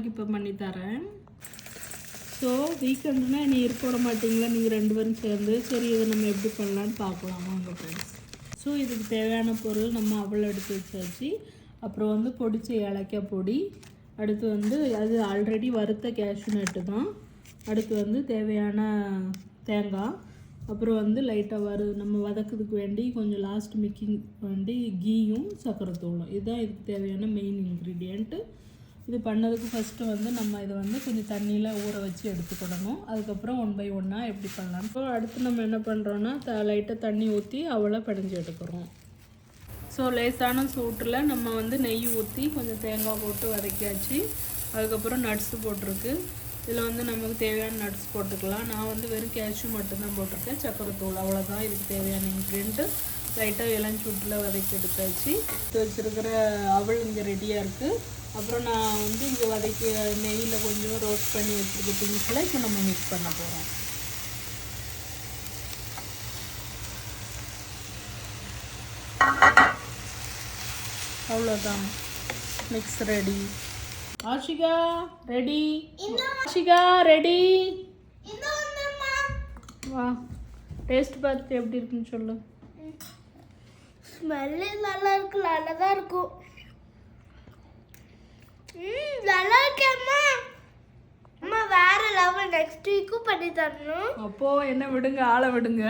இப்போ பண்ணி தரேன். ஸோ வீக்கெண்டுனா நீ இருக்க விட மாட்டிங்களா நீங்கள் 2 பேரும் சேர்ந்து? சரி இதை நம்ம எப்படி பண்ணலான்னு பார்க்கலாம் வாங்க ஃப்ரெண்ட்ஸ். ஸோ இதுக்கு தேவையான பொருள் நம்ம அவள் எடுத்து வச்சாச்சு. அப்புறம் வந்து பொடிச்ச ஏலக்காய் பொடி, அடுத்து வந்து அது ஆல்ரெடி வறுத்த கேஷ்யூ நட்டு தான். அடுத்து வந்து தேவையான தேங்காய், அப்புறம் வந்து லைட்டாக நம்ம வதக்கிறதுக்கு வேண்டி கொஞ்சம் லாஸ்ட் மிக்கிங் வேண்டி கீயும் சர்க்கரை தூளும். இதுதான் இதுக்கு தேவையான மெயின் இன்க்ரீடியண்ட்டு. இது பண்ணதுக்கு ஃபஸ்ட்டு வந்து நம்ம இதை வந்து கொஞ்சம் தண்ணியில் ஊற வச்சு எடுத்துக்கிடணும். அதுக்கப்புறம் 1 by 1 எப்படி பண்ணலாம். இப்போ அடுத்து நம்ம என்ன பண்ணுறோன்னா லைட்டாக தண்ணி ஊற்றி அவளை பிணைஞ்சி எடுக்கிறோம். ஸோ லேசான சூட்டில் நம்ம வந்து நெய் ஊற்றி கொஞ்சம் தேங்காய் போட்டு வதக்கியாச்சு. அதுக்கப்புறம் நட்ஸு போட்டிருக்கு. இதில் வந்து நமக்கு தேவையான நட்ஸ் போட்டுக்கலாம். நான் வந்து வெறும் கேஷ்யூ மட்டும்தான் போட்டிருக்கேன். சக்கரை தூள் அவ்வளோதான் இதுக்கு தேவையான இன்க்ரீடியண்ட்டு. லைட்டாக இளஞ்சூட்டில் வதக்கி எடுத்தாச்சு. வச்சுருக்கிற அவள் இங்கே ரெடியாக இருக்குது. அப்புறம் நான் வந்து இங்கே வதக்கி நெய்யில் கொஞ்சம் ரோஸ்ட் பண்ணி வச்சுருக்க திங்ஸில் இப்போ நம்ம மிக்ஸ் பண்ண போகிறோம். அவ்வளோதான், mix ready. Ashika ready, Ashika ready. வா, டேஸ்ட் பார்த்துட்டு எப்படி இருக்குன்னு சொல்லு. ஸ்மெல்லு நல்லா இருக்கு, நல்லா தான் இருக்கும். நல்லா இருக்கேம்மா. அம்மா வேற லெவல், நெக்ஸ்ட் வீக்கும் பண்ணி தரணும். அப்போ என்ன விடுங்க, ஆளை விடுங்க.